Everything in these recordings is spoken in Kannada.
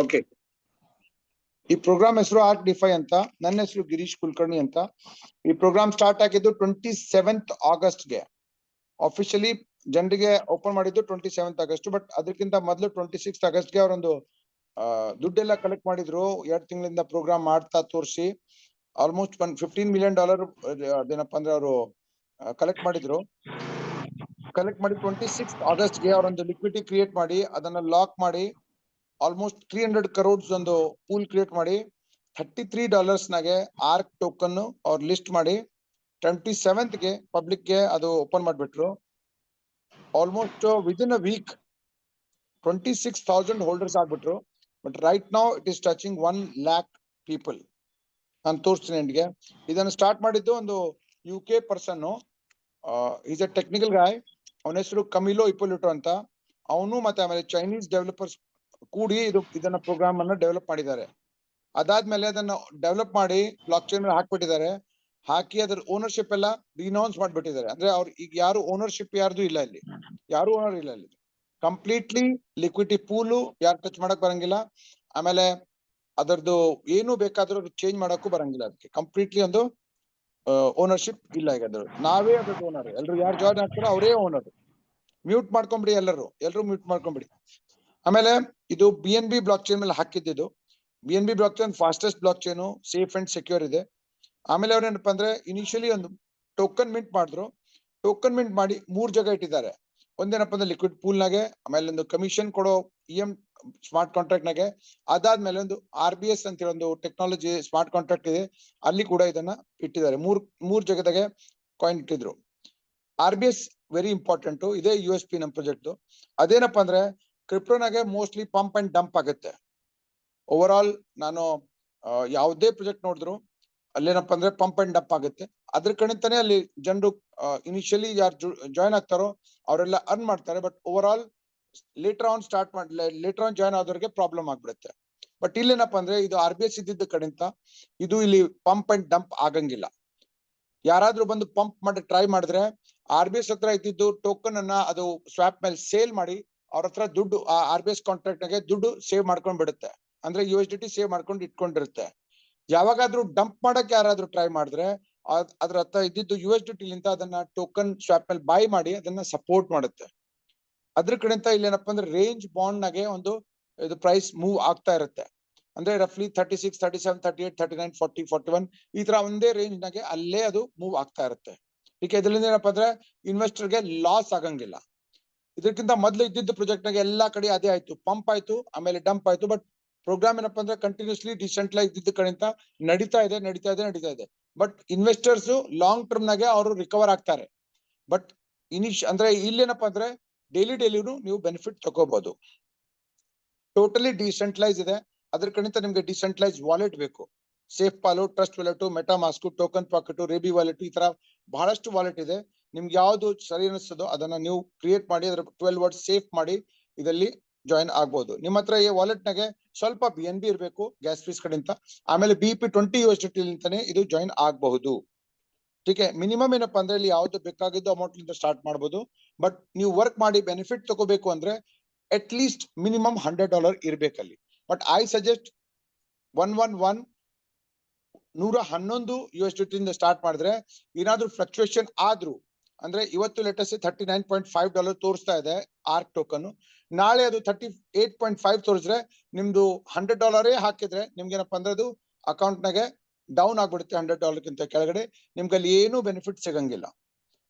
ಓಕೆ, ಈ ಪ್ರೋಗ್ರಾಮ್ ಹೆಸರು ಆರ್ಕ್ ಡಿಫೈ ಅಂತ. ನನ್ನ ಹೆಸರು ಗಿರೀಶ್ ಕುಲಕರ್ಣಿ ಅಂತ. ಈ ಪ್ರೋಗ್ರಾಮ್ ಸ್ಟಾರ್ಟ್ ಆಗಿದ್ದು 27th ಆಗಸ್ಟ್ಗೆ. ಆಫಿಷಿಯಲಿ ಜನರಿಗೆ ಓಪನ್ ಮಾಡಿದ್ದು 27th ಆಗಸ್ಟ್. ಬಟ್ ಅದಕ್ಕಿಂತ ಮೊದಲು 26th ಆಗಸ್ಟ್ಗೆ ಅವರೊಂದು ದುಡ್ಡೆಲ್ಲ ಕಲೆಕ್ಟ್ ಮಾಡಿದ್ರು. 2 ತಿಂಗಳಿಂದ ಪ್ರೋಗ್ರಾಮ್ ಮಾಡ್ತಾ ತೋರಿಸಿ ಆಲ್ಮೋಸ್ಟ್ $15 million ಅದೇನಪ್ಪ ಅಂದ್ರೆ ಅವರು ಕಲೆಕ್ಟ್ ಮಾಡಿದ್ರು. ಕಲೆಕ್ಟ್ ಮಾಡಿ 26th ಆಗಸ್ಟ್ಗೆ ಅವರೊಂದು ಲಿಕ್ವಿಡಿಟಿ ಕ್ರಿಯೇಟ್ ಮಾಡಿ ಅದನ್ನ ಲಾಕ್ ಮಾಡಿ ಆಲ್ಮೋಸ್ಟ್ 300 crores ಒಂದು ಪೂಲ್ ಕ್ರಿಯೇಟ್ ಮಾಡಿ $33 ನಾಗೆ ಆರ್ಕ್ ಟೋಕನ್ ಅವ್ರು ಲಿಸ್ಟ್ ಮಾಡಿ 27th ಪಬ್ಲಿಕ್ ಗೆ ಅದು ಓಪನ್ ಮಾಡ್ಬಿಟ್ರು. Almost within a week 26,000 holders ಆಗ್ಬಿಟ್ರು. But right now it is touching 1 lakh people. ನಾನು ತೋರಿಸ್ತೀನಿ ನಿಮಗೆ. ಇದನ್ನು ಸ್ಟಾರ್ಟ್ ಮಾಡಿದ್ದು ಒಂದು UK person. Is a technical guy. ಅವನ ಹೆಸರು ಕಮಿಲೋ ಇಪೋಲಿಟೋ ಅಂತ. ಅವನು ಮತ್ತೆ ಆಮೇಲೆ ಚೈನೀಸ್ ಡೆವಲಪರ್ಸ್ ಕೂಡಿ ಇದನ್ನ ಪ್ರೋಗ್ರಾಮ್ ಅನ್ನ ಡೆವಲಪ್ ಮಾಡಿದ್ದಾರೆ. ಅದಾದ್ಮೇಲೆ ಅದನ್ನ ಡೆವಲಪ್ ಮಾಡಿ ಬ್ಲಾಕ್ ಚೈನ್ ಹಾಕ್ಬಿಟ್ಟಿದ್ದಾರೆ. ಹಾಕಿ ಅದ್ರ ಓನರ್ಶಿಪ್ ಎಲ್ಲ ರಿನೌನ್ಸ್ ಮಾಡ್ಬಿಟ್ಟಿದ್ದಾರೆ. ಅಂದ್ರೆ ಅವ್ರು ಈಗ ಯಾರು ಓನರ್ಶಿಪ್ ಯಾರ್ದು ಇಲ್ಲ, ಇಲ್ಲಿ ಯಾರು ಓನರ್ ಇಲ್ಲ. ಇಲ್ಲಿ ಕಂಪ್ಲೀಟ್ಲಿ ಲಿಕ್ವಿಡಿಟಿ ಪೂಲು ಯಾರು ಟಚ್ ಮಾಡಕ್ ಬರಂಗಿಲ್ಲ. ಆಮೇಲೆ ಅದರದ್ದು ಏನು ಬೇಕಾದ್ರೂ ಚೇಂಜ್ ಮಾಡಕ್ಕೂ ಬರಂಗಿಲ್ಲ. ಅದಕ್ಕೆ ಕಂಪ್ಲೀಟ್ಲಿ ಒಂದು ಓನರ್ಶಿಪ್ ಇಲ್ಲ. ಈಗ ಅದ್ರ ನಾವೇ ಅದ್ರದ್ದು ಓನರ್. ಎಲ್ರು ಯಾರು ಜಾಯ್ನ್ ಆಗ್ತಾರೋ ಅವರೇ ಓನರ್. ಮ್ಯೂಟ್ ಮಾಡ್ಕೊಂಬಿಡಿ, ಎಲ್ಲರೂ ಮ್ಯೂಟ್ ಮಾಡ್ಕೊಂಬಿಡಿ. ಆಮೇಲೆ ಇದು BNB ಬ್ಲಾಕ್ ಚೈನ್ ಮೇಲೆ ಹಾಕಿದ್ದು. BNB block chain fastest block chain, safe and secure ಇದೆ. ಆಮೇಲೆ ಅವ್ರೇನಪ್ಪಾ ಅಂದ್ರೆ ಇನಿಷಿಯಲಿ ಒಂದು ಟೋಕನ್ ಮಿಂಟ್ ಮಾಡಿದ್ರು. ಟೋಕನ್ ಮಿಂಟ್ ಮಾಡಿ 3 ಜಾಗ ಇಟ್ಟಿದ್ದಾರೆ. ಒಂದೇನಪ್ಪ ಅಂದ್ರೆ ಲಿಕ್ವಿಡ್ ಪೂಲ್ ನಾಗೆ, ಆಮೇಲೆ ಒಂದು ಕಮಿಷನ್ ಕೊಡೋ EM ಸ್ಮಾರ್ಟ್ ಕಾಂಟ್ರಾಕ್ಟ್ ನಾಗೆ, ಅದಾದ್ಮೇಲೆ ಒಂದು RBS ಅಂತ ಹೇಳಿ ಒಂದು ಟೆಕ್ನಾಲಜಿ ಸ್ಮಾರ್ಟ್ ಕಾಂಟ್ರಾಕ್ಟ್ ಇದೆ, ಅಲ್ಲಿ ಕೂಡ ಇದನ್ನ ಇಟ್ಟಿದ್ದಾರೆ. ಮೂರ್ ಜಾಗದಾಗೆ ಕಾಯಿನ್ ಇಟ್ಟಿದ್ರು. RBS very important. ಇದೇ USP ನಮ್ ಪ್ರಾಜೆಕ್ಟ್. ಅದೇನಪ್ಪಾ ಅಂದ್ರೆ ಕ್ರಿಪ್ಟೋನಾಗೆ ಮೋಸ್ಟ್ಲಿ ಪಂಪ್ ಅಂಡ್ ಡಂಪ್ ಆಗುತ್ತೆ. ಓವರ್ ಆಲ್ ನಾನು ಯಾವುದೇ ಪ್ರಾಜೆಕ್ಟ್ ನೋಡಿದ್ರು ಅಲ್ಲೇನಪ್ಪ ಅಂದ್ರೆ ಪಂಪ್ ಅಂಡ್ ಡಂಪ್ ಆಗುತ್ತೆ. ಅದ್ರ ಕಡೆಂತಾನೆ ಅಲ್ಲಿ ಜನರು ಇನಿಷಿಯಲಿ ಯಾರು ಜಾಯ್ನ್ ಆಗ್ತಾರೋ ಅವರೆಲ್ಲ ಅರ್ನ್ ಮಾಡ್ತಾರೆ. But over all later on join ಆದವ್ರಿಗೆ ಪ್ರಾಬ್ಲಮ್ ಆಗ್ಬಿಡುತ್ತೆ. ಬಟ್ ಇಲ್ಲೇನಪ್ಪ ಅಂದ್ರೆ ಇದು RBS ಇದ್ದಿದ್ದ ಕಡೆಂತ ಇದು ಇಲ್ಲಿ ಪಂಪ್ ಅಂಡ್ ಡಂಪ್ ಆಗಂಗಿಲ್ಲ. ಯಾರಾದ್ರೂ ಬಂದು ಪಂಪ್ ಮಾಡಿ ಟ್ರೈ ಮಾಡಿದ್ರೆ RBS ಹತ್ರ ಇದ್ದಿದ್ದು ಟೋಕನ್ ಅನ್ನ ಅದು ಸ್ವಾಪ್ ಮೇಲೆ ಸೇಲ್ ಮಾಡಿ ಅವ್ರ ಹತ್ರ ದುಡ್ಡು RBS ಕಾಂಟ್ರಾಕ್ಟ್ ನಾಗೆ ದುಡ್ಡು ಸೇವ್ ಮಾಡ್ಕೊಂಡ್ ಬಿಡುತ್ತೆ. ಅಂದ್ರೆ USDT ಸೇವ್ ಮಾಡ್ಕೊಂಡು ಇಟ್ಕೊಂಡಿರುತ್ತೆ. ಯಾವಾಗಾದ್ರೂ ಡಂಪ್ ಮಾಡಕ್ ಯಾರಾದ್ರೂ ಟ್ರೈ ಮಾಡಿದ್ರೆ ಅದ್ರ ಹತ್ರ ಇದ್ದಿದ್ದು USDT ಲಿಂದ ಅದನ್ನ ಟೋಕನ್ ಸ್ವಾಪ್ ಮೇಲೆ ಬೈ ಮಾಡಿ ಅದನ್ನ ಸಪೋರ್ಟ್ ಮಾಡುತ್ತೆ. ಅದ್ರ ಕಡೆಂತ ಇಲ್ಲೇನಪ್ಪ ಅಂದ್ರೆ ರೇಂಜ್ ಬಾಂಡ್ ನಾಗೆ ಒಂದು ಇದು ಪ್ರೈಸ್ ಮೂವ್ ಆಗ್ತಾ ಇರುತ್ತೆ. ಅಂದ್ರೆ ರಫ್ಲಿ 36, 37, 38, 39, 40, 41 ಈ ತರ ಒಂದೇ ರೇಂಜ್ ನಾಗೆ ಅಲ್ಲೇ ಅದು ಮೂವ್ ಆಗ್ತಾ ಇರುತ್ತೆ. ಈಗ ಇದರಿಂದ ಏನಪ್ಪಾ ಅಂದ್ರೆ ಇನ್ವೆಸ್ಟರ್ಗೆ ಲಾಸ್ ಆಗಂಗಿಲ್ಲ. ಇದಕ್ಕಿಂತ ಮೊದ್ಲು ಇದ್ದಿದ್ದು ಪ್ರಾಜೆಕ್ಟ್ ನಾಗೆ ಎಲ್ಲಾ ಕಡೆ ಅದೇ ಆಯ್ತು, ಪಂಪ್ ಆಯ್ತು, ಆಮೇಲೆ ಡಂಪ್ ಆಯ್ತು. ಬಟ್ ಪ್ರೋಗ್ರಾಮ್ ಏನಪ್ಪಾ ಅಂದ್ರೆ ಕಂಟಿನ್ಯೂಸ್ಲಿ ಡಿಸೆಂಟ್ರಲೈಸ್ ಇದ್ದ ಕಡೆಂತ ನಡೀತಾ ಇದೆ. ಬಟ್ ಇನ್ವೆಸ್ಟರ್ಸ್ ಲಾಂಗ್ ಟರ್ಮ್ ನಾಗೆ ಅವರು ರಿಕವರ್ ಆಗ್ತಾರೆ. ಬಟ್ ಅಂದ್ರೆ ಇಲ್ಲೇನಪ್ಪಾ ಅಂದ್ರೆ ಡೈಲಿನೂ ನೀವು ಬೆನಿಫಿಟ್ ತಗೋಬಹುದು. ಟೋಟಲಿ ಡಿಸೆಂಟ್ರಲೈಸ್ ಇದೆ. ಅದ್ರ ಕಡೆಂತ ನಿಮ್ಗೆ ಡಿಸೆಂಟ್ರಲೈಸ್ ವಾಲೆಟ್ ಬೇಕು. Safe pal, trust wallet, MetaMask, token pocket, Rabby wallet, ಈ ತರ ಬಹಳಷ್ಟು ವಾಲೆಟ್ ಇದೆ. ನಿಮ್ಗೆ ಯಾವ್ದು ಸರಿ ಅನಿಸ್ತದೋ ಅದನ್ನ ನೀವು ಕ್ರಿಯೇಟ್ ಮಾಡಿ ಅದ್ರ 12 ವರ್ಡ್ಸ್ ಸೇಫ್ ಮಾಡಿ ಇದರಲ್ಲಿ ಜಾಯಿನ್ ಆಗ್ಬಹುದು. ನಿಮ್ಮ ಹತ್ರ ಈ ವಾಲೆಟ್ ನಾಗೆ ಸ್ವಲ್ಪ BNB ಇರಬೇಕು ಗ್ಯಾಸ್ ಫೀಸ್ ಕಡೆಂತ. ಆಮೇಲೆ BP20 USDT ಅಂತಾನೆ ಇದು ಜಾಯಿನ್ ಆಗಬಹುದು. ಟೀಕೆ ಮಿನಿಮಮ್ ಏನಪ್ಪಾ ಅಂದ್ರೆ ಇಲ್ಲಿ ಯಾವ್ದು ಬೇಕಾಗಿದ್ದು ಅಮೌಂಟ್ ಲಿಂದ ಸ್ಟಾರ್ಟ್ ಮಾಡಬಹುದು. ಬಟ್ ನೀವು ವರ್ಕ್ ಮಾಡಿ ಬೆನಿಫಿಟ್ ತಗೋಬೇಕು ಅಂದ್ರೆ ಅಟ್ ಲೀಸ್ಟ್ ಮಿನಿಮಮ್ $100 ಇರ್ಬೇಕಲ್ಲಿ. ಬಟ್ ಐ ಸಜೆಸ್ಟ್ 111 USDT ಇಂದ ಸ್ಟಾರ್ಟ್ ಮಾಡಿದ್ರೆ ಏನಾದ್ರೂ ಫ್ಲಕ್ಚುಯೇಷನ್ ಆದ್ರೂ ಅಂದ್ರೆ ಇವತ್ತು ಲೇಟೆಸ್ಟ್ $39.5 ತೋರಿಸ್ತಾ ಇದೆ ಆರ್ಕ್ ಟೋಕನ್. ನಾಳೆ ಅದು 38.5 ತೋರಿಸಿದ್ರೆ ನಿಮ್ದು $100 ಹಾಕಿದ್ರೆ ನಿಮ್ಗೆ ಏನಪ್ಪಾ ಅಂದ್ರೆ ಅದು ಅಕೌಂಟ್ ನಾಗೆ ಡೌನ್ ಆಗ್ಬಿಡುತ್ತೆ. $100 ಕೆಳಗಡೆ ನಿಮ್ಗೆ ಅಲ್ಲಿ ಏನು ಬೆನಿಫಿಟ್ ಸಿಗಂಗಿಲ್ಲ.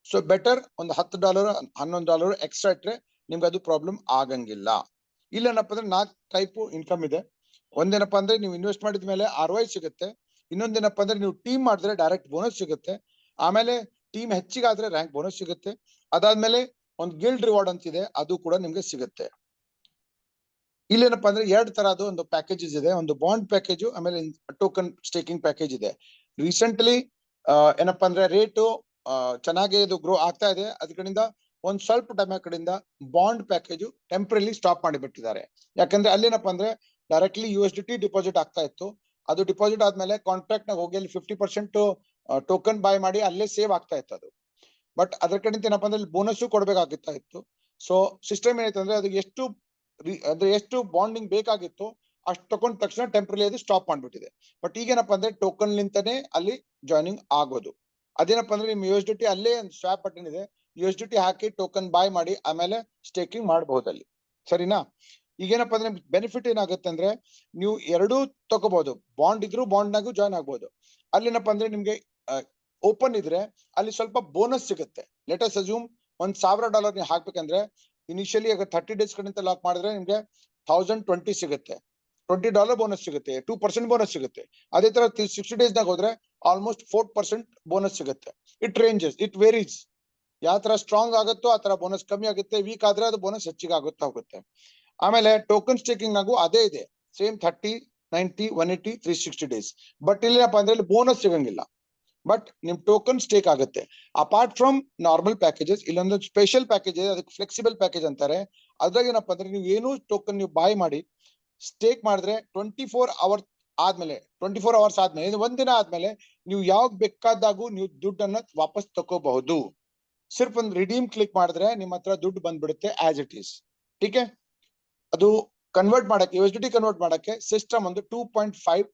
ಸೊ ಬೆಟರ್ ಒಂದು $10, $11 ಎಕ್ಸ್ಟ್ರಾ ಇಟ್ರೆ ನಿಮ್ಗೆ ಅದು ಪ್ರಾಬ್ಲಮ್ ಆಗಂಗಿಲ್ಲ. ಇಲ್ಲೇನಪ್ಪ ಅಂದ್ರೆ 4 ಟೈಪ್ ಇನ್ಕಮ್ ಇದೆ. ಒಂದೇನಪ್ಪ ಅಂದ್ರೆ ನೀವು ಇನ್ವೆಸ್ಟ್ ಮಾಡಿದ ಮೇಲೆ ROI ಸಿಗುತ್ತೆ. ಇನ್ನೊಂದೇನಪ್ಪ ಅಂದ್ರೆ ನೀವು ಟೀಮ್ ಮಾಡಿದ್ರೆ ಡೈರೆಕ್ಟ್ ಬೋನಸ್ ಸಿಗುತ್ತೆ. ಆಮೇಲೆ ಟೀಮ್ ಹೆಚ್ಚಿಗಾದ್ರೆ ರ್ಯಾಂಕ್ ಬೋನಸ್ ಸಿಗುತ್ತೆ. ಅದಾದ್ಮೇಲೆ ಒಂದು ಗಿಲ್ಡ್ ರಿವಾರ್ಡ್ ಅಂತಿದೆ, ಅದು ಕೂಡ ನಿಮ್ಗೆ ಸಿಗುತ್ತೆ. ಇಲ್ಲೇನಪ್ಪ ಅಂದ್ರೆ 2 ತರದ್ದು ಒಂದು ಪ್ಯಾಕೇಜಸ್ ಇದೆ. ಒಂದು ಬಾಂಡ್ ಪ್ಯಾಕೇಜ್, ಆಮೇಲೆ ಟೋಕನ್ ಸ್ಟೇಕಿಂಗ್ ಪ್ಯಾಕೇಜ್ ಇದೆ. ರೀಸೆಂಟ್ಲಿ ಏನಪ್ಪಾ ಅಂದ್ರೆ ರೇಟು ಚೆನ್ನಾಗಿ ಇದು ಗ್ರೋ ಆಗ್ತಾ ಇದೆ. ಅದ್ರ ಕಡೆಯಿಂದ ಒಂದ್ ಸ್ವಲ್ಪ ಟೈಮ್ ಕಡೆಯಿಂದ ಬಾಂಡ್ ಪ್ಯಾಕೇಜ್ ಟೆಂಪ್ರಲಿ ಸ್ಟಾಪ್ ಮಾಡಿಬಿಟ್ಟಿದ್ದಾರೆ. ಯಾಕಂದ್ರೆ ಅಲ್ಲೇನಪ್ಪ ಅಂದ್ರೆ ಡೈರೆಕ್ಟ್ಲಿ USDT ಡಿಪಾಸಿಟ್ ಆಗ್ತಾ ಇತ್ತು. ಅದು ಡಿಪಾಸಿಟ್ ಆದ್ಮೇಲೆ ಕಾಂಟ್ರಾಕ್ಟ್ ನಾಗ ಹೋಗಿ ಅಲ್ಲಿ 50% ಟೋಕನ್ ಬೈ ಮಾಡಿ ಅಲ್ಲೇ ಸೇವ್ ಆಗ್ತಾ ಇತ್ತು ಅದು. ಬಟ್ ಅದ್ರ ಕಡೆಯಿಂದ ಏನಪ್ಪಾ ಅಂದ್ರೆ ಬೋನಸ್ ಕೊಡ್ಬೇಕಾಗಿತ್ತಾ ಇತ್ತು. ಸೊ ಸಿಸ್ಟಮ್ ಏನೈತೆ ಅಂದ್ರೆ ಅದು ಎಷ್ಟು ಬಾಂಡಿಂಗ್ ಬೇಕಾಗಿತ್ತು ಅಷ್ಟು ತಗೊಂಡ ತಕ್ಷಣ ಟೆಂಪ್ರರಿ ಅದು ಸ್ಟಾಪ್ ಮಾಡ್ಬಿಟ್ಟಿದೆ. ಬಟ್ ಈಗೇನಪ್ಪ ಅಂದ್ರೆ ಟೋಕನ್ ಲಿಂತಾನೆ ಅಲ್ಲಿ ಜಾಯ್ನಿಂಗ್ ಆಗೋದು. ಅದೇನಪ್ಪ ಅಂದ್ರೆ ನಿಮ್ USDT ಅಲ್ಲೇ ಒಂದು ಸ್ವಾಪ್ ಬಟನ್ ಇದೆ, USDT ಹಾಕಿ ಟೋಕನ್ ಬಾಯ್ ಮಾಡಿ ಆಮೇಲೆ ಸ್ಟೇಕಿಂಗ್ ಮಾಡಬಹುದು ಅಲ್ಲಿ. ಸರಿನಾ? ಈಗೇನಪ್ಪ ಅಂದ್ರೆ ಬೆನಿಫಿಟ್ ಏನಾಗುತ್ತೆ ಅಂದ್ರೆ ನೀವು ಎರಡೂ ತಗೋಬಹುದು. ಬಾಂಡ್ ಇದ್ರು ಬಾಂಡ್ ನಾಗೂ ಜಾಯ್ನ್ ಆಗ್ಬಹುದು. ಅಲ್ಲೇನಪ್ಪ ಅಂದ್ರೆ ನಿಮ್ಗೆ ಓಪನ್ ಇದ್ರೆ ಅಲ್ಲಿ ಸ್ವಲ್ಪ ಬೋನಸ್ ಸಿಗುತ್ತೆ. ಲೆಟ್ ಅಸ್ ಅಸ್ಯೂಮ್ $1,000 ನೀವು ಹಾಕ್ಬೇಕಂದ್ರೆ ಇನಿಷಿಯಲಿ ಆಗ 30 ಡೇಸ್ ಕಡೆಯಿಂದ ಲಾಕ್ ಮಾಡಿದ್ರೆ ನಿಮ್ಗೆ 1020 ಸಿಗುತ್ತೆ. $20 ಬೋನಸ್ ಸಿಗುತ್ತೆ, 2% ಬೋನಸ್ ಸಿಗುತ್ತೆ. ಅದೇ ತರ 60 ಡೇಸ್ ನಾಗ ಹೋದ್ರೆ ಆಲ್ಮೋಸ್ಟ್ 4% ಬೋನಸ್ ಸಿಗುತ್ತೆ. It ranges, it varies. ಯಾವ ತರ ಸ್ಟ್ರಾಂಗ್ ಆಗುತ್ತೋ ಆ ತರ ಬೋನಸ್ ಕಮ್ಮಿ ಆಗುತ್ತೆ, ವೀಕ್ ಆದ್ರೆ ಅದು ಬೋನಸ್ ಹೆಚ್ಚಿಗೆ ಆಗುತ್ತಾ ಹೋಗುತ್ತೆ. ಆಮೇಲೆ ಟೋಕನ್ ಸ್ಟೇಕಿಂಗ್ ನಾಗು ಅದೇ ಇದೆ, ಸೇಮ್ 30, 90, 180, 360 ಡೇಸ್. ಬಟ್ ಇಲ್ಲಪ್ಪ ಅಂದ್ರೆ ಇಲ್ಲಿ ಬೋನಸ್ ಸಿಗಂಗಿಲ್ಲ, ಬಟ್ ನಿಮ್ ಟೋಕನ್ ಸ್ಟೇಕ್ ಆಗುತ್ತೆ. ಅಪಾರ್ಟ್ ಫ್ರಮ್ ನಾರ್ಮಲ್ ಪ್ಯಾಕೇಜಸ್, ಇಲ್ಲೊಂದು ಸ್ಪೆಷಲ್ ಪ್ಯಾಕೇಜ್ ಇದೆ, ಅದಕ್ಕೆ ಫ್ಲೆಕ್ಸಿಬಲ್ ಪ್ಯಾಕೇಜ್ ಅಂತಾರೆ. ಅದ್ರಾಗ ಏನಪ್ಪಾ ಅಂದ್ರೆ ನೀವು ಏನು ಟೋಕನ್ ನೀವು ಬಾಯ್ ಮಾಡಿ ಸ್ಟೇಕ್ ಮಾಡಿದ್ರೆ 24 ಅವರ್ ಆದ್ಮೇಲೆ 24 ಅವರ್ಸ್ ಆದ್ಮೇಲೆ ಒಂದಿನ ಆದ್ಮೇಲೆ ನೀವು ಯಾವಾಗ ಬೇಕಾದಾಗೂ ನೀವು ದುಡ್ಡನ್ನ ವಾಪಸ್ ತಗೋಬಹುದು. ಸಿರ್ಫ್ ಒಂದು ರಿಡೀಮ್ ಕ್ಲಿಕ್ ಮಾಡಿದ್ರೆ ನಿಮ್ಮ ಹತ್ರ ದುಡ್ಡು ಬಂದ್ಬಿಡುತ್ತೆ ಆಸ್ ಇಟ್ ಈಸ್. ಟೀಕೆ? ಅದು ಕನ್ವರ್ಟ್ ಮಾಡಕ್ಕೆ USDT ಕನ್ವರ್ಟ್ ಮಾಡಕ್ಕೆ ಸಿಸ್ಟಮ್ ಒಂದು $2.5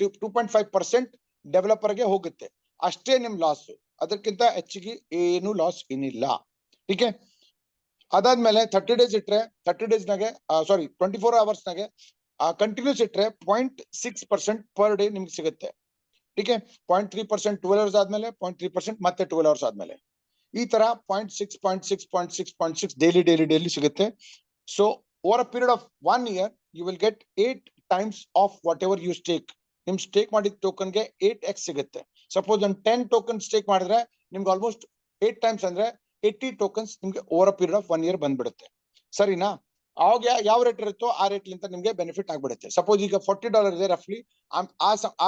2.5% ಡೆವಲಪರ್ಗೆ ಹೋಗುತ್ತೆ. ಅಷ್ಟೇ ನಿಮ್ ಲಾಸ್, ಅದಕ್ಕಿಂತ ಹೆಚ್ಚಿಗೆ ಏನು ಲಾಸ್ ಏನಿಲ್ಲ. ಟೀಕೆ? ಅದಾದ್ಮೇಲೆ 30 ಡೇಸ್ ಇಟ್ರೆ 30 ಡೇಸ್ ನಾಗೆ ಸಾರಿ 24 ಅವರ್ಸ್ ನಾಗೆ ಕಂಟಿನ್ಯೂಸ್ ಇಟ್ರೆ 0.6% ಪರ್ ಡೇ ನಿಮ್ಗೆ ಸಿಗುತ್ತೆ. ಟೀಕೆ? 0.3% 12 ಅವರ್ಸ್ ಆದ್ಮೇಲೆ, 0.3% ಮತ್ತೆ 12 ಅವರ್ಸ್ ಆದ್ಮೇಲೆ, ಈ ತರ 0.6 ಡೈಲಿ ಸಿಗುತ್ತೆ. So over a period of 1 year you will get 8 times of whatever you stake. ನಿಮ್ ಸ್ಟೇಕ್ ಮಾಡಿದ ಟೋಕನ್ಗೆ 8x ಸಿಗುತ್ತೆ. ಸಪೋಸ್ ಒಂದು 10 ಟೋಕನ್ ಸ್ಟೇಕ್ ಮಾಡಿದ್ರೆ ನಿಮ್ಗೆ ಆಲ್ಮೋಸ್ಟ್ 8 times ಅಂದ್ರೆ 80 ಟೋಕನ್ಸ್ ನಿಮ್ಗೆ over a period of 1 year ಬಂದ್ಬಿಡುತ್ತೆ. ಸರಿನಾ? ಅವಾಗ ಯಾವ ರೇಟ್ ಇರುತ್ತೋ ಆ ರೇಟ್ ಲಿಂತ ನಿಮ್ಗೆ ಬೆನಿಫಿಟ್ ಆಗ್ಬಿಡುತ್ತೆ. ಸಪೋಸ್ ಈಗ $40 ಇದೆ ರಫ್ಲಿ,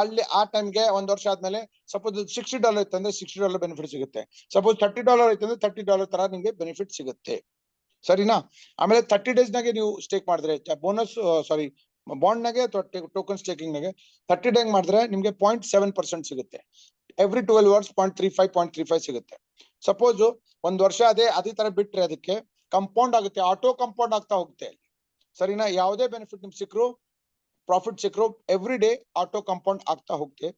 ಅಲ್ಲಿ ಆ ಟೈಮ್ಗೆ ಒಂದ್ ವರ್ಷ ಆದ್ಮೇಲೆ ಸಪೋಸ್ $60 ಇತ್ತಂದ್ರೆ $60 ಬೆನಿಫಿಟ್ ಸಿಗುತ್ತೆ. ಸಪೋಸ್ $30 ಇತ್ತಂದ್ರೆ $30 ತರ ನಿಮ್ಗೆ ಬೆನಿಫಿಟ್ ಸಿಗುತ್ತೆ. ಸರಿನಾ? ಆಮೇಲೆ 30 ಡೇಸ್ ನಾಗೆ ನೀವು ಸ್ಟೇಕ್ ಮಾಡಿದ್ರೆ ಬೋನಸ್ ಸಾರಿ ಬಾಂಡ್ ನಾಗೆ ಅಥವಾ ಟೋಕನ್ ಸ್ಟೇಕಿಂಗ್ ನಾಗೆ 30 ಡೇ ಮಾಡಿದ್ರೆ ನಿಮ್ಗೆ 0.7% ಸಿಗುತ್ತೆ. ಎವ್ರಿ 12 ಅವರ್ಸ್ 0.35 ಸಿಗುತ್ತೆ. ಸಪೋಸ್ ಒಂದ್ ವರ್ಷ ಅದೇ ತರ ಬಿಟ್ರೆ ಅದಕ್ಕೆ ಕಂಪೌಂಡ್ ಆಗುತ್ತೆ, ಆಟೋ ಕಂಪೌಂಡ್ ಆಗ್ತಾ ಹೋಗುತ್ತೆ. ಸರಿನಾ? ಯಾವುದೇ ಬೆನಿಫಿಟ್ ನಿಮ್ಗೆ ಸಿಕ್ಕರು, ಪ್ರಾಫಿಟ್ ಸಿಕ್ಕರು, ಎವ್ರಿ ಡೇ ಆಟೋ ಕಂಪೌಂಡ್ ಆಗ್ತಾ ಹೋಗುತ್ತೆ.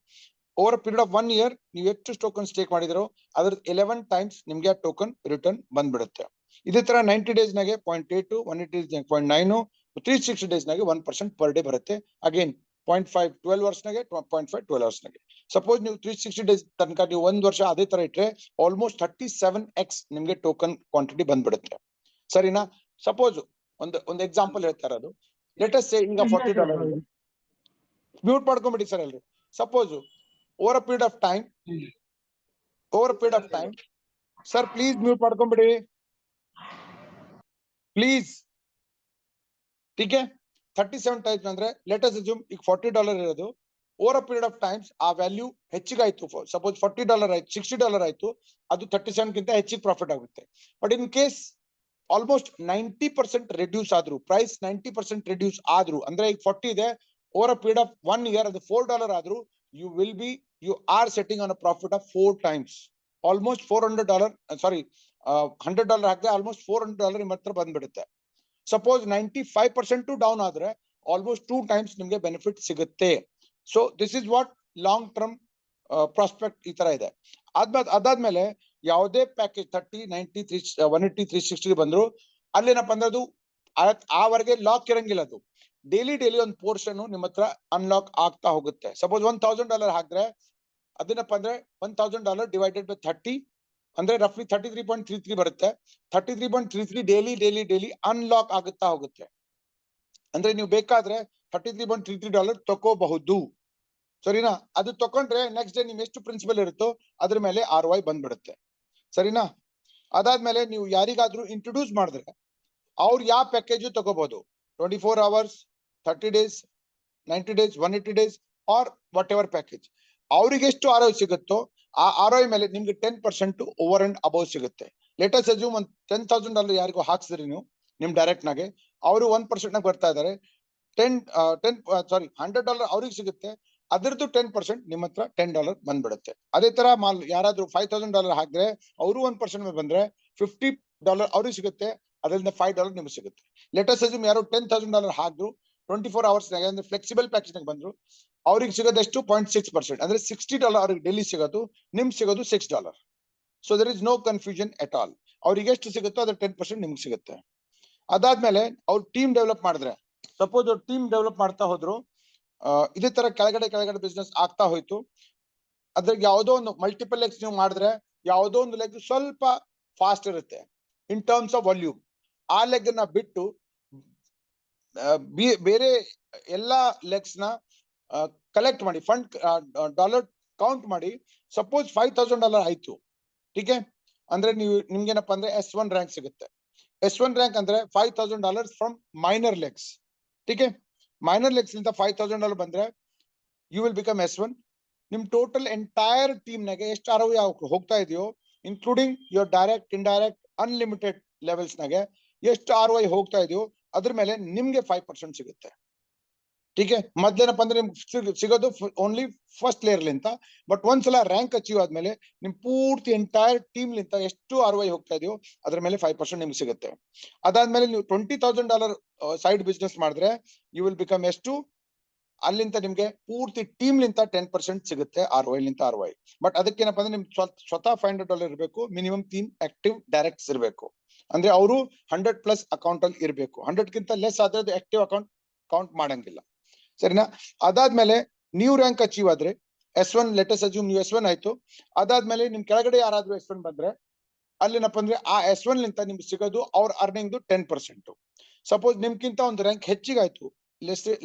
ಓವರ್ ಪೀರಿಯಡ್ ಆಫ್ 1 year ನೀವು ಎಷ್ಟು ಟೋಕನ್ ಸ್ಟೇಕ್ ಮಾಡಿದ್ರು ಅದ್ರ 11 times ನಿಮ್ಗೆ ಆ ಟೋಕನ್ ರಿಟರ್ನ್ ಬಂದ್ಬಿಡುತ್ತೆ. ಇದೇ ತರ 90 ಡೇಸ್ ನಾಗೆ 0.8, 180 ಡೇಸ್ 0.9, 360 ಡೇಸ್ ನಾಗೆ 1% ಪರ್ ಡೇ ಬರುತ್ತೆ. ಅಗೇನ್ 0.5 12 ಅವರ್ಸ್ ನಾಗೆ, 0.5 12 ಅವರ್ಸ್ ನಾಗೆ. ಸಪೋಸ್ ನೀವು 360 ಡೇಸ್ ತನಕ ನೀವು ಒಂದ್ ವರ್ಷ ಅದೇ ತರ ಇಟ್ರೆ ಆಲ್ಮೋಸ್ಟ್ 37x ನಿಮ್ಗೆ ಟೋಕನ್ ಕ್ವಾಂಟಿಟಿ ಬಂದ್ಬಿಡುತ್ತೆ. ಸರಿನಾ? ಸಪೋಸ್ ಒಂದು ಎಕ್ಸಾಂಪಲ್ ಹೇಳ್ತಾ ಇರೋದು, ಲೆಟ್ ಅಸ್ ಸೇ ಈಗ $40 ಇದೆ. ಮ್ಯೂಟ್ ಮಾಡ್ಕೊಂಡ್ಬಿಡಿ ಸರ್ ಎಲ್ರು. Suppose over a period of time sir please mute ಮಾಡ್ಕೊಂಡ್ಬಿಡಿ ಪ್ಲೀಸ್. ಟೀಕೆ? 37 ಟೈಮ್ಸ್ ಅಂದ್ರೆ ಲೆಟ್ ಅಸ್ ಅಸ್ಯೂಮ್ ಈಗ $40 ಇರೋದು over a period of times ಆ ವ್ಯಾಲ್ಯೂ ಹೆಚ್ಚಿಗಾಯ್ತು. ಸಪೋಸ್ $40 ಆಯ್ತು, $60 ಆಯ್ತು, ಅದು 37 ಗಿಂತ ಹೆಚ್ಚಿಗೆ ಪ್ರಾಫಿಟ್ ಆಗುತ್ತೆ. But in case almost 90% reduce ಆದ್ರು, ಪ್ರೈಸ್ 90% ರಿಡ್ಯೂಸ್ ಆದ್ರು ಅಂದ್ರೆ ಈಗ 40 ಇದೆ, over a period of 1 year ಅದು $4 ಆದ್ರೂ you are setting on a profit of 4 times. Almost $400 ಸಾರಿ $100 ಹಾಕಿದ್ರೆ ಆಲ್ಮೋಸ್ಟ್ $400 ನಿಮ್ಮ ಹತ್ರ ಬಂದ್ಬಿಡುತ್ತೆ. ಸಪೋಸ್ 95% ಡೌನ್ ಆದ್ರೆ ಆಲ್ಮೋಸ್ಟ್ 2 times ನಿಮ್ಗೆ ಬೆನಿಫಿಟ್ ಸಿಗುತ್ತೆ. So this is what long term prospect ಈ ತರ ಇದೆ. ಅದಾದ್ಮೇಲೆ ಯಾವುದೇ ಪ್ಯಾಕೇಜ್ 30, 90, 180, 360 ಬಂದ್ರು ಅಲ್ಲೇನಪ್ಪ ಅಂದ್ರೆ ಅದು ಆವರೆಗೆ ಲಾಕ್ ಇರಂಗಿಲ್ಲ. ಅದು ಡೈಲಿ ಒಂದು ಪೋರ್ಷನ್ ನಿಮ್ಮ ಹತ್ರ ಅನ್ಲಾಕ್ ಆಗ್ತಾ ಹೋಗುತ್ತೆ. ಸಪೋಸ್ $1,000 ಹಾಕಿದ್ರೆ ಅದೇನಪ್ಪ ಅಂದ್ರೆ $1,000 ಡಿವೈಡೆಡ್ ಬೈ 30 ಅಂದ್ರೆ ರಫ್ಲಿ 33.33 ಬರುತ್ತೆ. 33.33 ಡೈಲಿ ಅನ್ಲಾಕ್ ಆಗುತ್ತಾ ಹೋಗುತ್ತೆ. ಅಂದ್ರೆ ನೀವು ಬೇಕಾದ್ರೆ $33.33 ತಗೋಬಹುದು. ಸರಿನಾ? ಅದು ತಕೊಂಡ್ರೆ ನೆಕ್ಸ್ಟ್ ಡೇ ನಿಮ್ ಎಷ್ಟು ಪ್ರಿನ್ಸಿಪಲ್ ಇರುತ್ತೋ ಅದ್ರ ಮೇಲೆ ROI ಬಂದ್ಬಿಡುತ್ತೆ. ಸರಿನಾ? ಅದಾದ್ಮೇಲೆ ನೀವು ಯಾರಿಗಾದ್ರೂ ಇಂಟ್ರೊಡ್ಯೂಸ್ ಮಾಡಿದ್ರೆ ಅವ್ರು ಯಾವ ಪ್ಯಾಕೇಜ್ ತಗೋಬಹುದು, 24 hours, 30 days, 90 days, 180 days or whatever package. ಅವ್ರಿಗೆ ಎಷ್ಟು ROI ಸಿಗುತ್ತೋ ಆ ROI ಮೇಲೆ ನಿಮ್ಗೆ 10% ಓವರ್ ಅಂಡ್ ಅಬೌವ್ ಸಿಗುತ್ತೆ. ಲೆಟ್ ಅಸ್ ಅಸ್ಯೂಮ್ ಒಂದು $10,000 ಯಾರಿಗೂ ಹಾಕ್ಸಿದ್ರಿ ನೀವು ನಿಮ್ ಡೈರೆಕ್ಟ್ ನಾಗೆ, ಅವರು 1% ನಾಗ ಬರ್ತಾ ಇದಾರೆ. $100 ಅವ್ರಿಗೆ ಸಿಗುತ್ತೆ, ಅದ್ರದ್ದು 10% ನಿಮ್ಮ ಹತ್ರ $10 ಬಂದ್ಬಿಡುತ್ತೆ. ಅದೇ ತರ ಯಾರಾದ್ರೂ $5,000 ಹಾಕಿದ್ರೆ ಅವರು 1% ಮೇಲೆ ಬಂದ್ರೆ $50 ಅವ್ರಿಗೆ ಸಿಗುತ್ತೆ, ಅದರಿಂದ $5 ನಿಮ್ಗೆ ಸಿಗುತ್ತೆ. ಲೆಟ್ ಅಸ್ ಅಸ್ಯೂಮ್ ಯಾರು $10,000 ಹಾಕಿದ್ರು 24 hours ಅಂದ್ರೆ ಫ್ಲೆಕ್ಸಿಬಲ್ ಪ್ಯಾಕೇಜ್ ನಾಗ ಬಂದ್ರು ಅವ್ರಿಗೆ ಸಿಗೋದೆಷ್ಟು 0.6%, ಅಂದ್ರೆ $60 ಅವ್ರಿಗೆ ಡೆಲ್ಲಿ ಸಿಗೋದು, ನಿಮ್ಗೆ ಸಿಗೋದು $6. So there is no confusion at all. ಅವ್ರಿಗೆ ಎಷ್ಟು ಸಿಗುತ್ತೋ ಅದ್ರ 10% ನಿಮ್ಗೆ ಸಿಗುತ್ತೆ. ಅದಾದ್ಮೇಲೆ ಅವ್ರು ಟೀಮ್ ಡೆವಲಪ್ ಮಾಡಿದ್ರೆ, ಸಪೋಸ್ ಅವ್ರು ಟೀಮ್ ಡೆವಲಪ್ ಮಾಡ್ತಾ ಹೋದ್ರು, ಇದೇ ತರ ಕೆಳಗಡೆ ಬಿಸ್ನೆಸ್ ಆಗ್ತಾ ಹೋಯ್ತು, ಅದ್ರಿಗೆ ಯಾವುದೋ ಒಂದು ಮಲ್ಟಿಪಲ್ ಲೆಗ್ಸ್ ನೀವು ಮಾಡಿದ್ರೆ ಯಾವುದೋ ಒಂದು ಲೆಗ್ ಸ್ವಲ್ಪ ಫಾಸ್ಟ್ ಇರುತ್ತೆ ಇನ್ ಟರ್ಮ್ಸ್ ಆಫ್ ವಾಲ್ಯೂಮ್. ಆ ಲೆಗ್ ನ ಬಿಟ್ಟು ಬೇರೆ ಎಲ್ಲಾ ಲೆಗ್ಸ್ ನ ಕಲೆಕ್ಟ್ ಮಾಡಿ, ಫಂಡ್ ಡಾಲರ್ ಕೌಂಟ್ ಮಾಡಿ, ಸಪೋಸ್ $5,000 ಆಯ್ತು, ಟೀಕೆ, ಅಂದ್ರೆ ನಿಮ್ಗೇನಪ್ಪ ಅಂದ್ರೆ S1 ರ್ಯಾಂಕ್ ಸಿಗುತ್ತೆ. S1 ರ್ಯಾಂಕ್ ಅಂದ್ರೆ $5,000 ಫ್ರಮ್ ಮೈನರ್ ಲೆಗ್ಸ್. ಟೀಕೆ, ಮೈನರ್ ಲೆಗ್ಸ್ ನಿಂದ $5,000 ಬಂದ್ರೆ ಯು ವಿಲ್ ಬಿಕಮ್ S1. ನಿಮ್ ಟೋಟಲ್ ಎಂಟೈರ್ ಟೀಮ್ ನಾಗೆ ಎಷ್ಟು ROI ಹೋಗ್ತಾ ಇದೆಯೋ, including your direct, indirect, unlimited levels ನಾಗೆ ಎಷ್ಟು ROI ಹೋಗ್ತಾ ಇದೆಯೋ ಅದ್ರ ಮೇಲೆ ನಿಮ್ಗೆ 5% ಸಿಗುತ್ತೆ. ಟೀಕೆ, ಮೊದ್ಲೇನಪ್ಪ ಅಂದ್ರೆ ನಿಮ್ಗೆ ಸಿಗೋದು ಓನ್ಲಿ ಫಸ್ಟ್ ಲೇಯರ್ ಲಿಂತ, ಬಟ್ ಒಂದ್ಸಲ ರ್ಯಾಂಕ್ ಅಚೀವ್ ಆದ್ಮೇಲೆ ನಿಮ್ ಪೂರ್ತಿ ಎಂಟೈರ್ ಟೀಮ್ ಲಿಂತ ಎಷ್ಟು ROI ಹೋಗ್ತಾ ಇದೆಯೋ ಅದ್ರ ಮೇಲೆ 5% ನಿಮ್ಗೆ ಸಿಗುತ್ತೆ. ಅದಾದ್ಮೇಲೆ ನೀವು $20,000 ಸೈಡ್ ಬಿಸ್ನೆಸ್ ಮಾಡಿದ್ರೆ ಯು ವಿಲ್ ಬಿಕಮ್ ಎಷ್ಟು, ಅಲ್ಲಿಂದ ನಿಮ್ಗೆ ಪೂರ್ತಿ ಟೀಮ್ ಲಿಂತ 10% ಸಿಗುತ್ತೆ ROI ಲಿಂತ ROI. ಬಟ್ ಅದಕ್ಕೇನಪ್ಪ ಅಂದ್ರೆ ನಿಮ್ ಸ್ವತಃ $500 ಇರಬೇಕು, ಮಿನಿಮಮ್ 3 ಆಕ್ಟಿವ್ ಡೈರೆಕ್ಟ್ಸ್ ಇರಬೇಕು, ಅಂದ್ರೆ ಅವರು 100+ ಅಕೌಂಟ್ ಅಲ್ಲಿ ಇರಬೇಕು. 100ಕ್ಕಿಂತ ಲೆಸ್ ಆದ್ರೆ ಆಕ್ಟಿವ್ ಅಕೌಂಟ್ ಕೌಂಟ್ ಮಾಡಂಗಿಲ್ಲ, ಸರಿನಾ? ಅದಾದ್ಮೇಲೆ ನೀವು ರ್ಯಾಂಕ್ ಅಚೀವ್ ಆದ್ರೆ S1, ಲೆಟಸ್ ಅಸ್ಯೂಮ್ ನೀವು S1 ಆಯ್ತು, ಅದಾದ್ಮೇಲೆ ನಿಮ್ ಕೆಳಗಡೆ ಯಾರಾದ್ರೂ S1 ಬಂದ್ರೆ ಅಲ್ಲೇನಪ್ಪ ಅಂದ್ರೆ ಆ S1 ಲಿಂತ ನಿಮ್ಗೆ ಸಿಗೋದು ಅವ್ರ ಅರ್ನಿಂಗ್ 10%. ಸಪೋಸ್ ನಿಮ್ಗಿಂತ ಒಂದು ರ್ಯಾಂಕ್ ಹೆಚ್ಚಿಗಾಯ್ತು,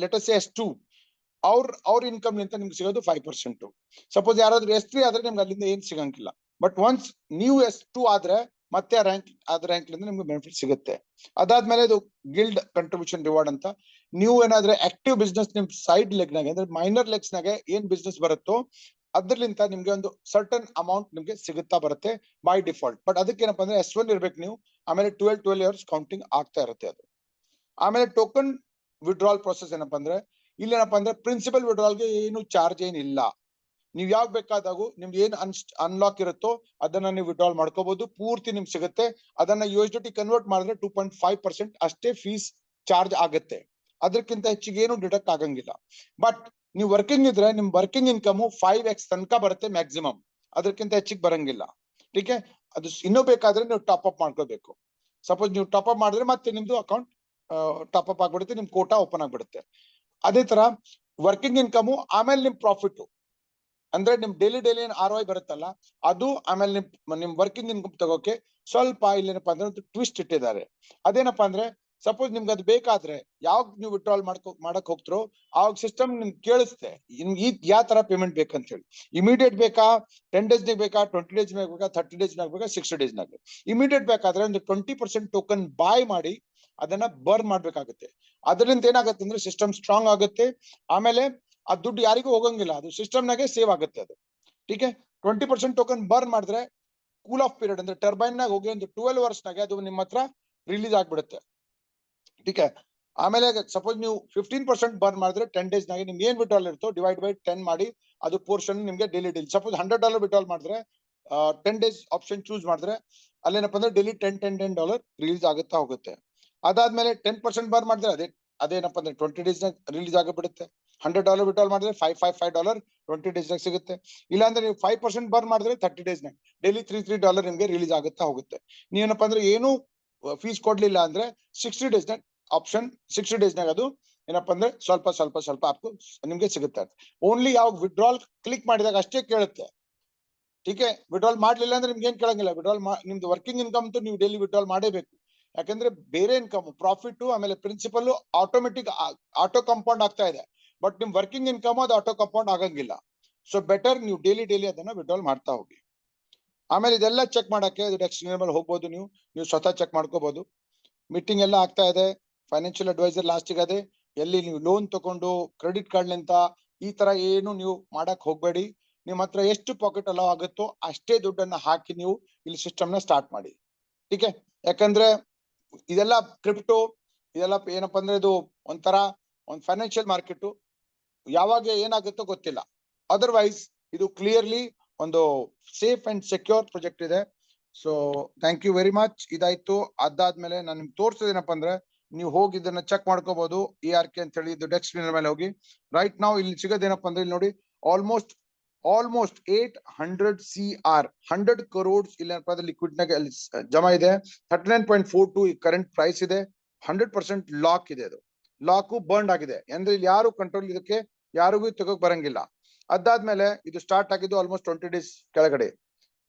ಲೆಟಸ್ S2, ಅವ್ರ ಇನ್ಕಮ್ ಲಿಂತ ನಿಮ್ಗೆ ಸಿಗೋದು 5%. ಸಪೋಸ್ ಯಾರಾದ್ರೂ S3 ಆದ್ರೆ ನಿಮ್ಗೆ ಅಲ್ಲಿಂದ ಏನ್ ಸಿಗಂಗಿಲ್ಲ. ಬಟ್ ಒನ್ಸ್ ನೀವು S2 ಆದ್ರೆ ಮತ್ತೆ ಆ ರ್ಯಾಂಕ್ ಲಿಂದ ನಿಮ್ಗೆ ಬೆನಿಫಿಟ್ ಸಿಗುತ್ತೆ. ಅದಾದ್ಮೇಲೆ ಇದು ಗಿಲ್ಡ್ ಕಂಟ್ರಿಬ್ಯೂಷನ್ ರಿವಾರ್ಡ್ ಅಂತ, ನೀವು ಏನಾದ್ರೆ ಆಕ್ಟಿವ್ ಬಿಸ್ನೆಸ್ ನಿಮ್ ಸೈಡ್ ಲೆಗ್ ನಾಗೆ ಅಂದ್ರೆ ಮೈನರ್ ಲೆಗ್ಸ್ ನಾಗೆ ಏನ್ ಬಿಸ್ನೆಸ್ ಬರುತ್ತೋ ಅದ್ರಲಿಂತ ನಿಮ್ಗೆ ಒಂದು ಸರ್ಟನ್ ಅಮೌಂಟ್ ನಿಮ್ಗೆ ಸಿಗುತ್ತಾ ಬರುತ್ತೆ ಬೈ ಡಿಫಾಲ್ಟ್. ಬಟ್ ಅದಕ್ಕೇನಪ್ಪ ಅಂದ್ರೆ S1 ಇರ್ಬೇಕು ನೀವು, ಆಮೇಲೆ 12 ಇಯರ್ಸ್ ಕೌಂಟಿಂಗ್ ಆಗ್ತಾ ಇರುತ್ತೆ ಅದು. ಆಮೇಲೆ ಟೋಕನ್ ವಿಡ್ರಾಲ್ ಪ್ರೊಸೆಸ್ ಏನಪ್ಪಾ ಅಂದ್ರೆ, ಇಲ್ಲೇನಪ್ಪ ಅಂದ್ರೆ ಪ್ರಿನ್ಸಿಪಲ್ ವಿಡ್ರಾಲ್ಗೆ ಏನು ಚಾರ್ಜ್ ಏನಿಲ್ಲ. ನೀವ್ ಯಾವಾಗ ಬೇಕಾದಾಗೂ ನಿಮ್ಗೆ ಏನ್ ಅನ್ಲಾಕ್ ಇರುತ್ತೋ ಅದನ್ನ ನೀವು ವಿಡ್ರಾಲ್ ಮಾಡ್ಕೋಬಹುದು, ಪೂರ್ತಿ ನಿಮ್ಗೆ ಸಿಗುತ್ತೆ. ಅದನ್ನ USDT ಕನ್ವರ್ಟ್ ಮಾಡಿದ್ರೆ 2.5% ಅಷ್ಟೇ ಫೀಸ್ ಚಾರ್ಜ್ ಆಗುತ್ತೆ, ಅದಕ್ಕಿಂತ ಹೆಚ್ಚಿಗೆ ಏನು ಡಿಡಕ್ಟ್ ಆಗಂಗಿಲ್ಲ. ಬಟ್ ನೀವು ವರ್ಕಿಂಗ್ ಇದ್ರೆ ನಿಮ್ ವರ್ಕಿಂಗ್ ಇನ್ಕಮ್ 5x ತನಕ ಬರುತ್ತೆ ಮ್ಯಾಕ್ಸಿಮಮ್, ಅದಕ್ಕಿಂತ ಹೆಚ್ಚಿಗೆ ಬರಂಗಿಲ್ಲ. ಟೀಕೆ, ಅದು ಇನ್ನೂ ಬೇಕಾದ್ರೆ ನೀವು ಟಾಪ್ ಅಪ್ ಮಾಡ್ಕೋಬೇಕು. ಸಪೋಸ್ ನೀವು ಟಾಪ್ ಅಪ್ ಮಾಡಿದ್ರೆ ಮತ್ತೆ ನಿಮ್ದು ಅಕೌಂಟ್ ಟಾಪ್ ಅಪ್ ಆಗ್ಬಿಡುತ್ತೆ, ನಿಮ್ ಕೋಟಾ ಓಪನ್ ಆಗ್ಬಿಡುತ್ತೆ. ಅದೇ ತರ ವರ್ಕಿಂಗ್ ಇನ್ಕಮ್ ಆಮೇಲೆ ನಿಮ್ ಪ್ರಾಫಿಟ್, ಅಂದ್ರೆ ನಿಮ್ ಡೈಲಿ ಏನ್ ROI ಬರುತ್ತಲ್ಲ ಅದು, ಆಮೇಲೆ ನಿಮ್ ವರ್ಕಿಂಗ್ ಇನ್ಕಮ್ ತಗೋಕೆ ಸ್ವಲ್ಪ ಇಲ್ಲೇನಪ್ಪ ಅಂದ್ರೆ ಒಂದು ಟ್ವಿಸ್ಟ್ ಇಟ್ಟಿದ್ದಾರೆ. ಅದೇನಪ್ಪಾ ಅಂದ್ರೆ, ಸಪೋಸ್ ನಿಮ್ಗೆ ಅದು ಬೇಕಾದ್ರೆ ಯಾವಾಗ ನೀವು ವಿಡ್ರಾಲ್ ಮಾಡಕ್ ಹೋಗ್ತಿರೋ ಆವಾಗ ಸಿಸ್ಟಮ್ ನಿಮ್ಗೆ ಕೇಳಿಸುತ್ತೆ ನಿಮ್ಗೆ ಯಾವ ತರ ಪೇಮೆಂಟ್ ಬೇಕಂತ ಹೇಳಿ. ಇಮಿಡಿಯೇಟ್ ಬೇಕಾ, 10 days ಬೇಕಾ, 20 days ಬೇಕಾ, 30 days ಬೇಕಾ, 60 days ನಾಗ. ಇಮಿಡಿಯೇಟ್ ಬೇಕಾದ್ರೆ ಒಂದು 20% ಟೋಕನ್ ಬಾಯ್ ಮಾಡಿ ಅದನ್ನ ಬರ್ನ್ ಮಾಡ್ಬೇಕಾಗುತ್ತೆ. ಅದರಿಂದ ಏನಾಗುತ್ತೆ ಅಂದ್ರೆ ಸಿಸ್ಟಮ್ ಸ್ಟ್ರಾಂಗ್ ಆಗುತ್ತೆ, ಆಮೇಲೆ ಆ ದುಡ್ಡು ಯಾರಿಗೂ ಹೋಗಂಗಿಲ್ಲ, ಅದು ಸಿಸ್ಟಮ್ ನಾಗೆ ಸೇವ್ ಆಗುತ್ತೆ ಅದು. ಟೀಕೆ, 20% ಟೋಕನ್ ಬರ್ನ್ ಮಾಡಿದ್ರೆ ಕೂಲ್ ಆಫ್ ಪೀರಿಯಡ್ ಅಂದ್ರೆ ಟರ್ಬೈನ್ ನಾಗ ಹೋಗಿ ಒಂದು 12 hours ನಾಗೆ ಅದು ನಿಮ್ಮ ಹತ್ರ ರಿಲೀಸ್ ಆಗ್ಬಿಡುತ್ತೆ. ಟೀಕೆ, ಆಮೇಲೆ ಸಪೋಸ್ ನೀವು 15% ಬರ್ನ್ ಮಾಡಿದ್ರೆ 10 days ನಾಗೆ ನಿಮ್ಗೆ ಏನ್ ವಿಡ್ರಾಲ್ ಇರುತ್ತೋ ಡಿವೈಡ್ ಬೈ 10 ಮಾಡಿ ಅದು ಪೋರ್ಷನ್ ನಿಮ್ಗೆ ಡೈಲಿ ಸಪೋಸ್ $100 ವಿಡ್ರಾಲ್ ಮಾಡಿದ್ರೆ 10 days ಆಪ್ಷನ್ ಚೂಸ್ ಮಾಡಿದ್ರೆ ಅಲ್ಲೇನಪ್ಪ ಅಂದ್ರೆ ಡೈಲಿ $10 ರಿಲೀಸ್ ಆಗುತ್ತಾ ಹೋಗುತ್ತೆ. ಅದಾದ್ಮೇಲೆ 10% ಬರ್ನ್ ಮಾಡಿದ್ರೆ ಅದೇನಪ್ಪ ಅಂದ್ರೆ 20 days ರಿಲೀಸ್ ಆಗಿಬಿಡುತ್ತೆ. $100 ವಿಡ್ರಾಲ್ ಮಾಡಿದ್ರೆ $5 20 days ಸಿಗುತ್ತೆ. ಇಲ್ಲಾಂದ್ರೆ ನೀವು 5% ಬರ್ನ್ ಮಾಡಿದ್ರೆ 30 days ಡೈಲಿ $3 ನಿಮ್ಗೆ ರಿಲೀಸ್ ಆಗುತ್ತಾ ಹೋಗುತ್ತೆ. ನೀವೇನಪ್ಪ ಅಂದ್ರೆ ಏನು ಫೀಸ್ ಕೊಡ್ಲಿಲ್ಲ ಅಂದ್ರೆ 60 days ಆಪ್ಷನ್ 60 days ಅದು ಏನಪ್ಪಾ ಅಂದ್ರೆ ಸ್ವಲ್ಪ ನಿಮ್ಗೆ ಸಿಗುತ್ತೆ. ಓನ್ಲಿ ಯಾವಾಗ ವಿಡ್ರಾಲ್ ಕ್ಲಿಕ್ ಮಾಡಿದಾಗ ಅಷ್ಟೇ ಕೇಳುತ್ತೆ. ಟೀಕೆ, ವಿಡ್ರಾಲ್ ಮಾಡ್ಲಿಲ್ಲ ಅಂದ್ರೆ ನಿಮ್ಗೆ ಏನ್ ಕೇಳಂಗಿಲ್ಲ. ವಿಡ್ರಾಲ್ ನಿಮ್ದು ವರ್ಕಿಂಗ್ ಇನ್ಕಮ್ ನೀವು ಡೈಲಿ ವಿಡ್ರಾಲ್ ಮಾಡೇಬೇಕು, ಯಾಕಂದ್ರೆ ಬೇರೆ ಇನ್ಕಮ್ ಪ್ರಾಫಿಟ್ ಆಮೇಲೆ ಪ್ರಿನ್ಸಿಪಲ್ ಆಟೋಮೆಟಿಕ್ ಆಟೋ ಕಂಪೌಂಡ್ ಆಗ್ತಾ ಇದೆ. ಬಟ್ ನಿಮ್ ವರ್ಕಿಂಗ್ ಇನ್ಕಮ್ ಅದು ಆಟೋ ಕಂಪೌಂಡ್ ಆಗಂಗಿಲ್ಲ. ಸೊ ಬೆಟರ್ ನೀವು ಡೈಲಿ ಅದನ್ನ ವಿಡ್ರಾಲ್ ಮಾಡ್ತಾ ಹೋಗಿ. ಆಮೇಲೆ ಇದೆಲ್ಲ ಚೆಕ್ ಮಾಡಕ್ಕೆ ಎಕ್ಸ್ಟರ್ನಲ್ ಹೋಗ್ಬೋದು, ನೀವು ಸ್ವತಃ ಚೆಕ್ ಮಾಡ್ಕೋಬಹುದು. ಮೀಟಿಂಗ್ ಎಲ್ಲ ಆಗ್ತಾ ಇದೆ, ಫೈನಾನ್ಷಿಯಲ್ ಅಡ್ವೈಸರ್ ಲಾಸ್ಟಿಗೆ ಅದೇ, ಎಲ್ಲಿ ನೀವು ಲೋನ್ ತಗೊಂಡು ಕ್ರೆಡಿಟ್ ಕಾರ್ಡ್ ನಿಂತ ಈ ತರ ಏನು ನೀವು ಮಾಡಕ್ ಹೋಗ್ಬೇಡಿ. ನಿಮ್ ಹತ್ರ ಎಷ್ಟು ಪಾಕೆಟ್ ಅಲೋ ಆಗುತ್ತೋ ಅಷ್ಟೇ ದುಡ್ಡನ್ನ ಹಾಕಿ ನೀವು ಇಲ್ಲಿ ಸಿಸ್ಟಮ್ ನ ಸ್ಟಾರ್ಟ್ ಮಾಡಿ. ಟೀಕೆ, ಯಾಕಂದ್ರೆ ಇದೆಲ್ಲ ಕ್ರಿಪ್ಟೋ, ಇದೆಲ್ಲ ಏನಪ್ಪಾ ಅಂದ್ರೆ ಇದು ಒಂಥರ ಒಂದು ಫೈನಾನ್ಷಿಯಲ್ ಮಾರ್ಕೆಟ್, ಯಾವಾಗ ಏನಾಗುತ್ತೋ ಗೊತ್ತಿಲ್ಲ. ಅದರ್ವೈಸ್ ಇದು ಕ್ಲಿಯರ್ಲಿ ಒಂದು ಸೇಫ್ ಅಂಡ್ ಸೆಕ್ಯೂರ್ ಪ್ರಾಜೆಕ್ಟ್ ಇದೆ. So thank you very much. ಇದಾಯ್ತು. ಅದಾದ್ಮೇಲೆ ನಾನು ನಿಮ್ಗೆ ತೋರಿಸೋದೇನಪ್ಪ ಅಂದ್ರೆ ನೀವು ಹೋಗಿ ಇದನ್ನ ಚೆಕ್ ಮಾಡ್ಕೋಬಹುದು. ERK ಅಂತ ಹೇಳಿ ಇದು ಡೆಸ್ಕ್ ಸ್ಕ್ರೀನ್ ಮೇಲೆ ಹೋಗಿ ರೈಟ್ ನಾವು ಇಲ್ಲಿ ಸಿಗೋದೇನಪ್ಪ ಅಂದ್ರೆ ಇಲ್ಲಿ ನೋಡಿ ಆಲ್ಮೋಸ್ಟ್ 800 CR 100 crores ಇಲ್ಲಪ್ಪ ಅಂದ್ರೆ ಲಿಕ್ವಿಡ್ ನಾಗ ಜಮಾ ಇದೆ. 39.42 ಕರೆಂಟ್ ಪ್ರೈಸ್ ಇದೆ. 100% ಲಾಕ್ ಇದೆ. ಅದು ಲಾಕು ಬರ್ನ್ ಆಗಿದೆ ಅಂದ್ರೆ ಇಲ್ಲಿ ಯಾರು ಕಂಟ್ರೋಲ್ ಇದಕ್ಕೆ ಯಾರಿಗೂ ತಗೋಕ್ ಬರಂಗಿಲ್ಲ. ಅದಾದ್ಮೇಲೆ ಇದು ಸ್ಟಾರ್ಟ್ ಆಗಿದ್ದು ಆಲ್ಮೋಸ್ಟ್ 20 days ಕೆಳಗಡೆ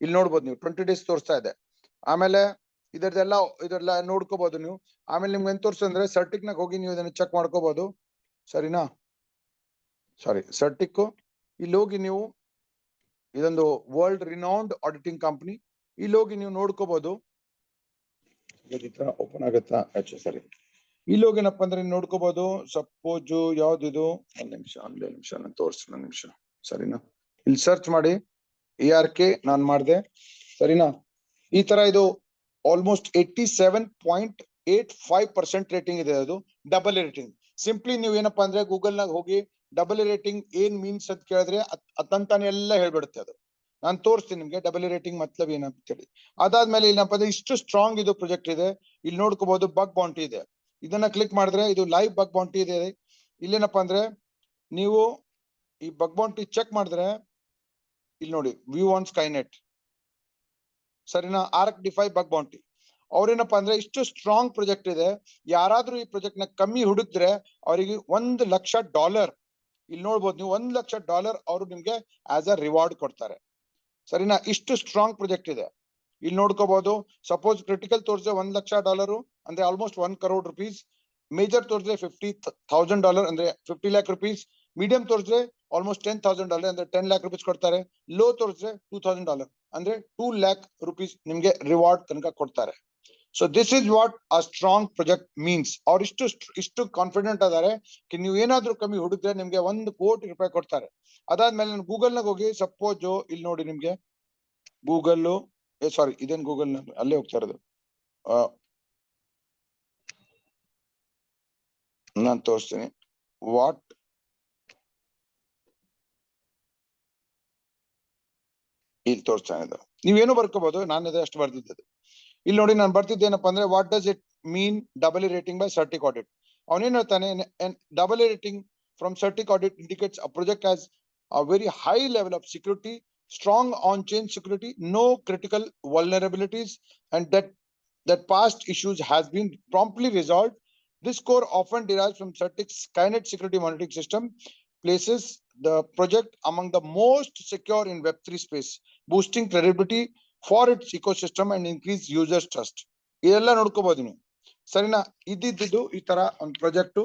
ಇಲ್ಲಿ ನೋಡ್ಬೋದು ನೀವು 20 days ತೋರಿಸ್ತಾ ಇದೆ. ಆಮೇಲೆ ಇದೆಲ್ಲ ನೋಡ್ಕೋಬಹುದು ನೀವು. ಆಮೇಲೆ ನಿಮ್ಗೆ ಏನ್ ತೋರಿಸ್ತಂದ್ರೆ ಸರ್ಟಿಕ್ ನಾಗ ಹೋಗಿ ನೀವು ಇದನ್ನ ಚೆಕ್ ಮಾಡ್ಕೋಬಹುದು. ಸರಿನಾ? ಸಾರಿ, ಸರ್ಟಿಕ್ ಇಲ್ಲಿ ಹೋಗಿ ನೀವು ಇದೊಂದು ವರ್ಲ್ಡ್ ರಿನೌಂಡ್ ಆಡಿಟಿಂಗ್ ಕಂಪನಿ. ಇಲ್ಲಿ ಹೋಗಿ ನೀವು ನೋಡ್ಕೋಬಹುದು. ಓಪನ್ ಆಗುತ್ತಾ? ಸರಿ, ಇಲ್ಲಿ ಹೋಗಿ ಏನಪ್ಪಾ ಅಂದ್ರೆ ನೋಡ್ಕೋಬಹುದು. ಸಪೋಸ್ ಯಾವ್ದಿದು, ಒಂದ್ ನಿಮಿಷ ನಾನು ತೋರಿಸ್ತೀನಿ, ಒಂದ್ ನಿಮಿಷ. ಸರಿನಾ? ಇಲ್ಲಿ ಸರ್ಚ್ ಮಾಡಿ ERK ನಾನ್ ಮಾಡಿದೆ. ಸರಿನಾ? ಈ ತರ ಇದು ಆಲ್ಮೋಸ್ಟ್ 87.85% ರೇಟಿಂಗ್ ಇದೆ. ಅದು ಡಬಲ್ ರೇಟಿಂಗ್. ಸಿಂಪ್ಲಿ ನೀವು ಏನಪ್ಪಾ ಅಂದ್ರೆ ಗೂಗಲ್ ನಾಗ ಹೋಗಿ ಡಬಲ್ ರೇಟಿಂಗ್ ಏನ್ ಮೀನ್ಸ್ ಅಂತ ಕೇಳಿದ್ರೆ ಅದಂತಾನೆ ಎಲ್ಲ ಹೇಳ್ಬಿಡುತ್ತೆ. ಅದು ನಾನು ತೋರಿಸ್ತೀನಿ ನಿಮ್ಗೆ ಡಬಲ್ ರೇಟಿಂಗ್ ಮತ್ಲಬ್ ಏನಂತ ಹೇಳಿ. ಅದಾದ್ಮೇಲೆ ಏನಪ್ಪಾ ಅಂದ್ರೆ ಇಷ್ಟು ಸ್ಟ್ರಾಂಗ್ ಇದು ಪ್ರಾಜೆಕ್ಟ್ ಇದೆ. ಇಲ್ಲಿ ನೋಡ್ಕೋಬಹುದು ಬಗ್ ಬೌಂಟಿ ಇದೆ. ಇದನ್ನ ಕ್ಲಿಕ್ ಮಾಡಿದ್ರೆ ಇದು ಲೈವ್ ಬಗ್ ಬೌಂಟಿ ಇದೆ. ಇಲ್ಲೇನಪ್ಪಾ ಅಂದ್ರೆ ನೀವು ಈ ಬಗ್ ಬೌಂಟಿ ಚೆಕ್ ಮಾಡಿದ್ರೆ ಇಲ್ಲಿ ನೋಡಿ ವ್ಯೂ ಆನ್ ಸ್ಕೈನೆಟ್. ಸರಿನಾ? ArcDeFi ಬಗ್ ಬೌಂಟಿ ಅವ್ರೇನಪ್ಪಾ ಅಂದ್ರೆ ಇಷ್ಟು ಸ್ಟ್ರಾಂಗ್ ಪ್ರಾಜೆಕ್ಟ್ ಇದೆ. ಯಾರಾದ್ರೂ ಈ ಪ್ರಾಜೆಕ್ಟ್ ನ ಕಮ್ಮಿ ಹುಡುಕ್ದ್ರೆ ಅವರಿಗೆ $1 ಲಕ್ಷ, ಇಲ್ಲಿ ನೋಡ್ಬೋದು ನೀವು, $1 ಲಕ್ಷ ಅವರು ನಿಮ್ಗೆ ಆಸ್ ಅ ರಿವಾರ್ಡ್ ಕೊಡ್ತಾರೆ. ಸರಿನಾ? ಇಷ್ಟು ಸ್ಟ್ರಾಂಗ್ ಪ್ರಾಜೆಕ್ಟ್ ಇದೆ. ಇಲ್ಲಿ ನೋಡ್ಕೋಬಹುದು. ಸಪೋಸ್ ಕ್ರಿಟಿಕಲ್ ತೋರಿಸಿದ್ರೆ $1 ಲಕ್ಷ ಅಂದ್ರೆ ಆಲ್ಮೋಸ್ಟ್ 1 crore rupees. ಮೇಜರ್ ತೋರಿಸಿದ್ರೆ $50,000 ಅಂದ್ರೆ 50 lakh rupees. ಮೀಡಿಯಂ ತೋರಿಸಿದ್ರೆ ಆಲ್ಮೋಸ್ಟ್ $10,000 ಅಂದ್ರೆ 10 lakh rupees ಕೊಡ್ತಾರೆ. ಲೋ ತೋರಿಸಿದ್ರೆ $2,000 ಅಂದ್ರೆ 2 lakh rupees ನಿಮ್ಗೆ ರಿವಾರ್ಡ್ ತನಕ ಕೊಡ್ತಾರೆ. So this is what a strong project means. ಅವ್ರು ಇಷ್ಟು ಕಾನ್ಫಿಡೆಂಟ್ ಅದಾರೆ ನೀವು ಏನಾದ್ರೂ ಕಮ್ಮಿ ಹುಡುಕ್ರೆ ನಿಮ್ಗೆ $1 ಕೋಟಿ ಕೊಡ್ತಾರೆ. ಅದಾದ್ಮೇಲೆ ನಾನು ಗೂಗಲ್ ನಾಗ ಹೋಗಿ ಸಪೋಸ್ ಇಲ್ಲಿ ನೋಡಿ ನಿಮ್ಗೆ ಗೂಗಲ್, ಸಾರಿ ಇದೇನ್ ಗೂಗಲ್ ಅಲ್ಲೇ ಹೋಗ್ತಾ ಇರೋದು. ನಾನು ತೋರಿಸ್ತೀನಿ ವಾಟ್ ಇಲ್ಲಿ ತೋರಿಸ್ತಾ ಇದ್ದು. ನೀವೇನು ಬರ್ಕೋಬಹುದು, ನಾನು ಅಷ್ಟು ಬರ್ದಿದ್ದು. ಇಲ್ಲಿ ನೋಡಿ ನಾನು ಬರ್ತಿದ್ದೇನಪ್ಪ ಅಂದ್ರೆ what does it mean double rating by Certik audit. ಅವನೇನ್ ಹೇಳ್ತಾನೆ, double rating from Certik audit indicates a project has a very high level of security, strong on-chain security, no critical vulnerabilities, and that past issues has been promptly resolved. This score often derives from Certic's Skynet security monitoring system, places the project among the most secure in Web3 space, boosting credibility for its ecosystem and increase users trust. ಇದೆಲ್ಲ ನೋಡ್ಕೋಬಹುದು ನೀವು. ಸರಿನಾ? ಇದ್ದಿದ್ದು ಈ ತರ ಒಂದು ಪ್ರಾಜೆಕ್ಟ್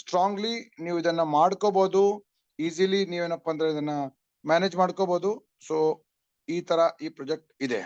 ಸ್ಟ್ರಾಂಗ್ಲಿ ನೀವು ಇದನ್ನ ಮಾಡ್ಕೋಬಹುದು. ಈಸಿಲಿ ನೀವೇನಪ್ಪ ಅಂದ್ರೆ ಇದನ್ನ ಮ್ಯಾನೇಜ್ ಮಾಡ್ಕೋಬಹುದು. ಸೊ ಈ ತರ ಈ ಪ್ರಾಜೆಕ್ಟ್ ಇದೆ.